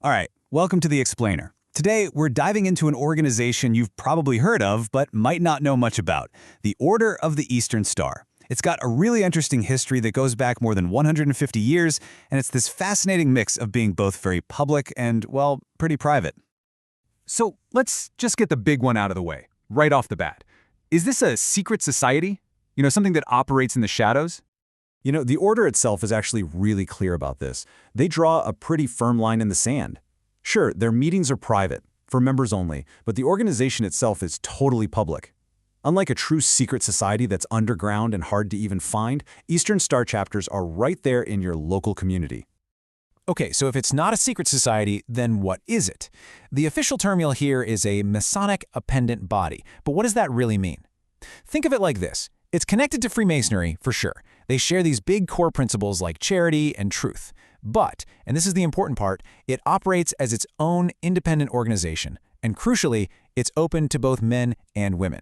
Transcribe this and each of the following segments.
All right, welcome to The Explainer. Today, we're diving into an organization you've probably heard of but might not know much about, the Order of the Eastern Star. It's got a really interesting history that goes back more than 150 years, and it's this fascinating mix of being both very public and, well, pretty private. So let's just get the big one out of the way, right off the bat. Is this a secret society? Something that operates in the shadows? The order itself is actually really clear about this. They draw a pretty firm line in the sand. Sure, their meetings are private, for members only, but the organization itself is totally public. Unlike a true secret society that's underground and hard to even find, Eastern Star chapters are right there in your local community. Okay, so if it's not a secret society, then what is it? The official term you'll hear is a Masonic appendant body, but what does that really mean? Think of it like this. It's connected to Freemasonry, for sure. They share these big core principles like charity and truth. But, and this is the important part, it operates as its own independent organization. And crucially, it's open to both men and women.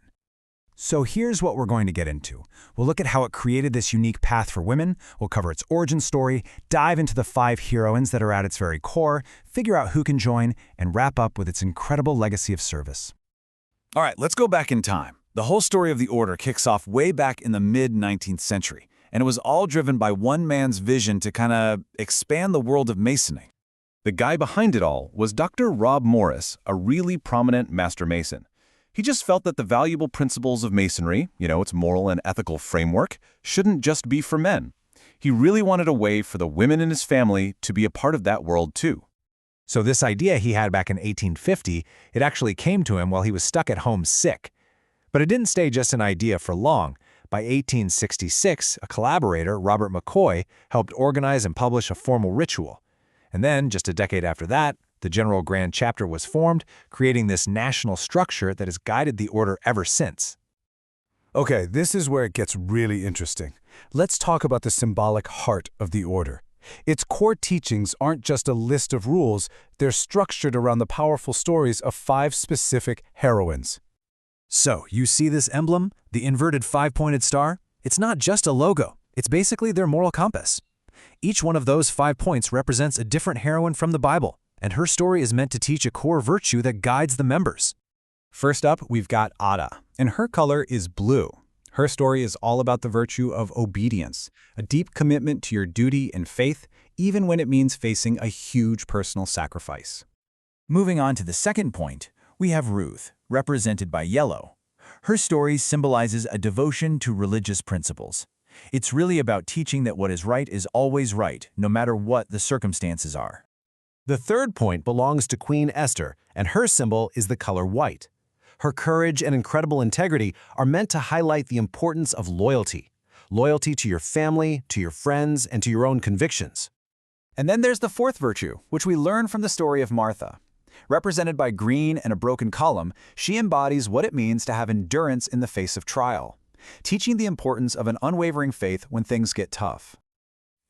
So here's what we're going to get into. We'll look at how it created this unique path for women, we'll cover its origin story, dive into the 5 heroines that are at its very core, figure out who can join, and wrap up with its incredible legacy of service. All right, let's go back in time. The whole story of the Order kicks off way back in the mid-19th century, and it was all driven by one man's vision to kind of expand the world of Masoning. The guy behind it all was Dr. Rob Morris, a really prominent Master Mason. He just felt that the valuable principles of Masonry, its moral and ethical framework, shouldn't just be for men. He really wanted a way for the women in his family to be a part of that world too. So this idea he had back in 1850, it actually came to him while he was stuck at home sick. But it didn't stay just an idea for long. By 1866, a collaborator, Robert McCoy, helped organize and publish a formal ritual. And then, just a decade after that, the General Grand Chapter was formed, creating this national structure that has guided the order ever since. Okay, this is where it gets really interesting. Let's talk about the symbolic heart of the order. Its core teachings aren't just a list of rules, they're structured around the powerful stories of 5 specific heroines. So, you see this emblem, the inverted 5-pointed star? It's not just a logo, it's basically their moral compass. Each one of those 5 points represents a different heroine from the Bible, and her story is meant to teach a core virtue that guides the members. First up, we've got Ada, and her color is blue. Her story is all about the virtue of obedience, a deep commitment to your duty and faith, even when it means facing a huge personal sacrifice. Moving on to the second point, we have Ruth, represented by yellow. Her story symbolizes a devotion to religious principles. It's really about teaching that what is right is always right, no matter what the circumstances are. The third point belongs to Queen Esther, and her symbol is the color white. Her courage and incredible integrity are meant to highlight the importance of loyalty. Loyalty to your family, to your friends, and to your own convictions. And then there's the fourth virtue, which we learn from the story of Martha. Represented by green and a broken column, she embodies what it means to have endurance in the face of trial, teaching the importance of an unwavering faith when things get tough.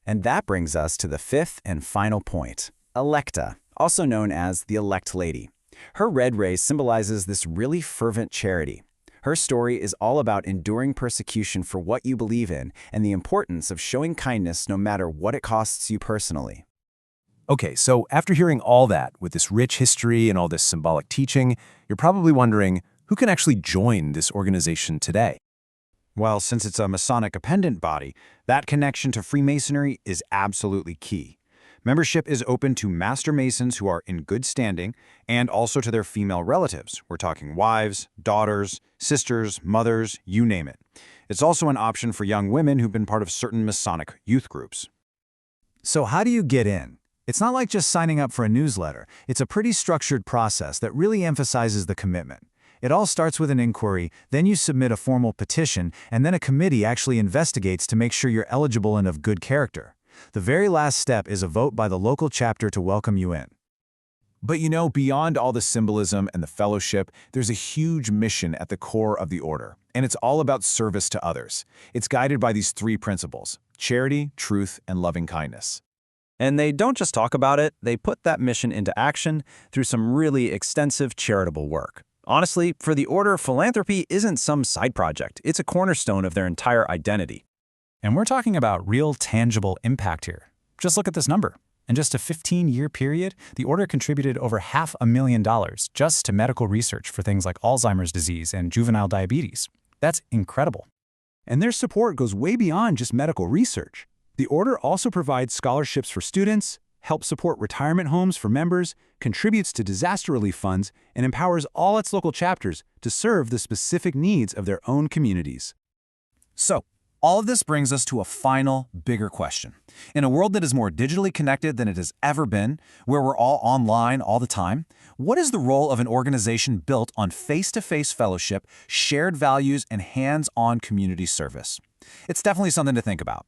And that brings us to the 5th and final point, Electa, also known as the Elect Lady. Her red ray symbolizes this really fervent charity. Her story is all about enduring persecution for what you believe in and the importance of showing kindness no matter what it costs you personally. Okay, so after hearing all that, with this rich history and all this symbolic teaching, you're probably wondering, who can actually join this organization today? Well, since it's a Masonic appendant body, that connection to Freemasonry is absolutely key. Membership is open to Master Masons who are in good standing and also to their female relatives. We're talking wives, daughters, sisters, mothers, you name it. It's also an option for young women who've been part of certain Masonic youth groups. So how do you get in? It's not like just signing up for a newsletter. It's a pretty structured process that really emphasizes the commitment. It all starts with an inquiry, then you submit a formal petition, and then a committee actually investigates to make sure you're eligible and of good character. The very last step is a vote by the local chapter to welcome you in. But beyond all the symbolism and the fellowship, there's a huge mission at the core of the order, and it's all about service to others. It's guided by these 3 principles: charity, truth, and loving kindness. And they don't just talk about it, they put that mission into action through some really extensive charitable work. Honestly, for the order, philanthropy isn't some side project. It's a cornerstone of their entire identity. And we're talking about real tangible impact here. Just look at this number. In just a 15-year period, the order contributed over $500,000 just to medical research for things like Alzheimer's disease and juvenile diabetes. That's incredible. And their support goes way beyond just medical research. The order also provides scholarships for students, helps support retirement homes for members, contributes to disaster relief funds, and empowers all its local chapters to serve the specific needs of their own communities. So, all of this brings us to a final, bigger question. In a world that is more digitally connected than it has ever been, where we're all online all the time, what is the role of an organization built on face-to-face fellowship, shared values, and hands-on community service? It's definitely something to think about.